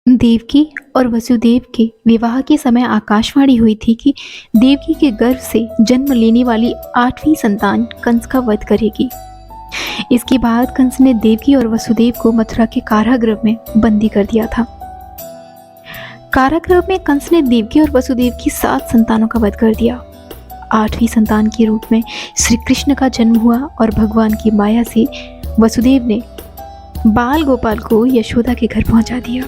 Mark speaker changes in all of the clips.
Speaker 1: देवकी और वसुदेव के विवाह के समय आकाशवाणी हुई थी कि देवकी के गर्भ से जन्म लेने वाली 8वीं संतान कंस का वध करेगी। इसके बाद कंस ने देवकी और वसुदेव को मथुरा के कारागृह में बंदी कर दिया था। कारागृह में कंस ने देवकी और वसुदेव की 7 संतानों का वध कर दिया। 8वीं संतान के रूप में श्री कृष्ण का जन्म हुआ और भगवान की माया से वसुदेव ने बाल गोपाल को यशोदा के घर पहुंचा दिया।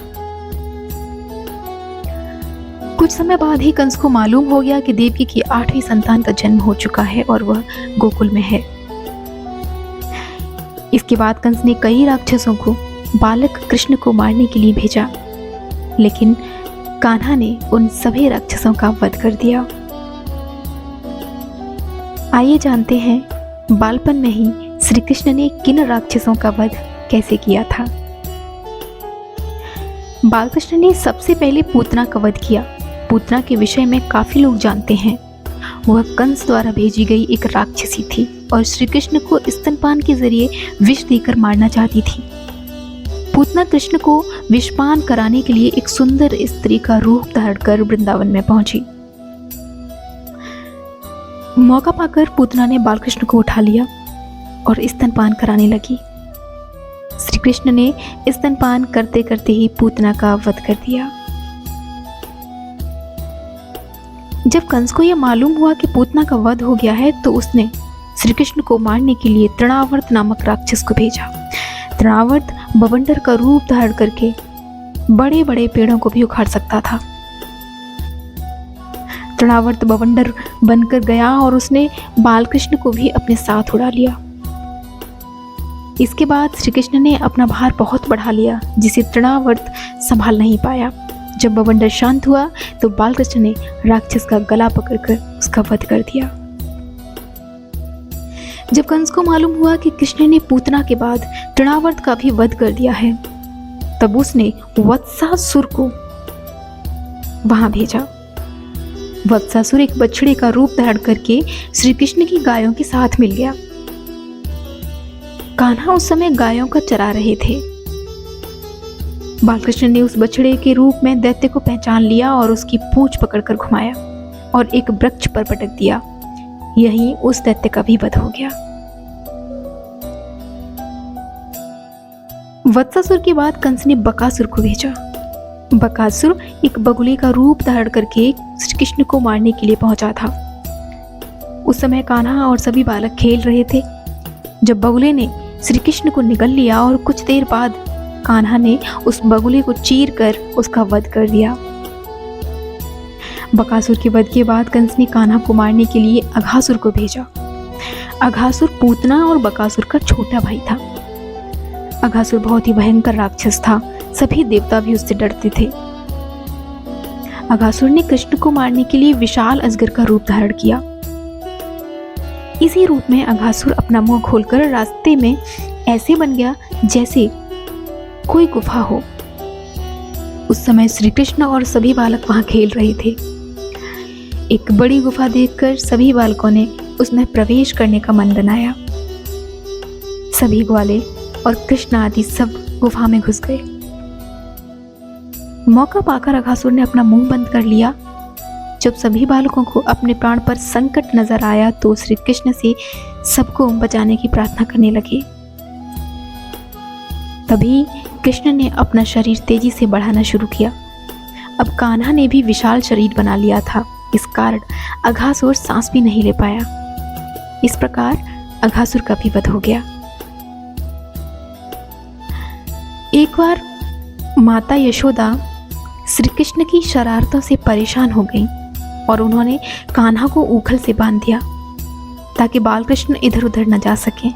Speaker 1: कुछ समय बाद ही कंस को मालूम हो गया कि देवकी की 8वीं संतान का जन्म हो चुका है और वह गोकुल में है। इसके बाद कंस ने कई राक्षसों को बालक कृष्ण को मारने के लिए भेजा, लेकिन कान्हा ने उन सभी राक्षसों का वध कर दिया। आइए जानते हैं बालपन में ही श्री कृष्ण ने किन राक्षसों का वध कैसे किया था। बालकृष्ण ने सबसे पहले पूतना का वध किया। पूतना के विषय में काफी लोग जानते हैं। वह कंस द्वारा भेजी गई एक राक्षसी थी और श्री कृष्ण को स्तनपान के जरिए विष देकर मारना चाहती थी। पूतना कृष्ण को विषपान कराने के लिए एक सुंदर स्त्री का रूप धारण कर वृंदावन में पहुंची। मौका पाकर पूतना ने बालकृष्ण को उठा लिया और स्तनपान कराने लगी। श्री कृष्ण ने स्तनपान करते करते ही पूतना का वध कर दिया। जब कंस को यह मालूम हुआ कि पूतना का वध हो गया है तो उसने श्री कृष्ण को मारने के लिए तृणावर्त नामक राक्षस को भेजा। तृणावर्त बवंडर का रूप धारण करके बड़े बड़े पेड़ों को भी उखाड़ सकता था। तृणावर्त बवंडर बनकर गया और उसने बालकृष्ण को भी अपने साथ उड़ा लिया। इसके बाद श्री कृष्ण ने अपना भार बहुत बढ़ा लिया, जिसे तृणावर्त संभाल नहीं पाया। जब बवंडर शांत हुआ तो बालकृष्ण ने राक्षस का गला पकड़कर उसका वध कर दिया। जब कंस को मालूम हुआ कि कृष्ण ने पूतना के बाद तृणावर्त का भी वध कर दिया है, तब उसने वत्सासुर को वहां भेजा। वत्सासुर एक बछड़े का रूप धारण करके श्री कृष्ण की गायों के साथ मिल गया। कान्हा उस समय गायों का चरा रहे थे। बालकृष्ण ने उस बछड़े के रूप में दैत्य को पहचान लिया और उसकी पूंछ पकड़कर घुमाया और एक वृक्ष पर पटक दिया। यही उस दैत्य का भी वध हो गया। वत्सासुर के बाद कंस ने बकासुर को भेजा। बकासुर एक बगुले का रूप धारण करके श्री कृष्ण को मारने के लिए पहुंचा था। उस समय कान्हा और सभी बालक खेल रहे थे। जब बगुले ने श्री कृष्ण को निगल लिया और कुछ देर बाद कान्हा ने उस बगुले को चीर कर उसका वध कर दिया। बकासुर के वध के बाद कंस ने कान्हा को मारने के लिए अघासुर को भेजा। अघासुर पूतना और बकासुर का छोटा भाई था। अघासुर बहुत ही भयंकर राक्षस था। सभी देवता भी उससे डरते थे। अघासुर ने कृष्ण को मारने के लिए विशाल अजगर का रूप धारण किया। इसी रूप में अघासुर अपना मुंह खोलकर रास्ते में ऐसे बन गया जैसे कोई गुफा हो। उस समय श्री कृष्ण और सभी बालक वहां खेल रहे थे। एक बड़ी गुफा देखकर सभी बालकों ने उसमें प्रवेश करने का मन बनाया। सभी ग्वाले और कृष्ण आदि सब गुफा में घुस गए। मौका पाकर अघासुर ने अपना मुंह बंद कर लिया। जब सभी बालकों को अपने प्राण पर संकट नजर आया तो श्री कृष्ण से सबको बचाने की प्रार्थना करने लगे। तभी कृष्ण ने अपना शरीर तेजी से बढ़ाना शुरू किया। अब कान्हा ने भी विशाल शरीर बना लिया था। इस कारण अघासुर सांस भी नहीं ले पाया। इस प्रकार अघासुर का भी वध हो गया। एक बार माता यशोदा श्री कृष्ण की शरारतों से परेशान हो गईं और उन्होंने कान्हा को ऊखल से बांध दिया ताकि बालकृष्ण इधर उधर न जा सकें।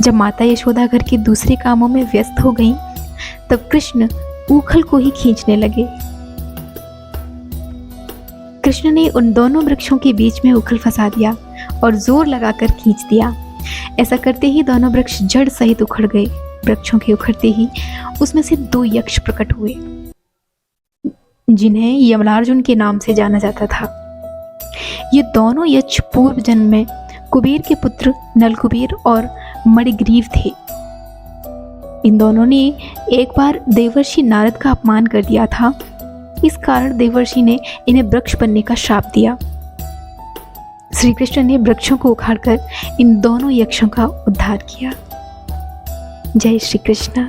Speaker 1: जब माता यशोदा घर के दूसरे कामों में व्यस्त हो गईं, तब कृष्ण ऊखल को ही खींचने लगे। कृष्ण ने उन दोनों वृक्षों के बीच में ऊखल फंसा दिया और जोर लगाकर खींच दिया। ऐसा करते ही दोनों वृक्ष जड़ सहित उखड़ गए। वृक्षों के उखड़ते ही उसमें से 2 यक्ष प्रकट हुए, जिन्हें यमलार्जुन के नाम से जाना जाता था। ये दोनों यक्ष पूर्व जन्म में कुबेर के पुत्र नलकुबेर और मणिग्रीव थे। इन दोनों ने एक बार देवर्षि नारद का अपमान कर दिया था। इस कारण देवर्षि ने इन्हें वृक्ष बनने का श्राप दिया। श्री कृष्ण ने वृक्षों को उखाड़कर इन दोनों यक्षों का उद्धार किया। जय श्री कृष्ण।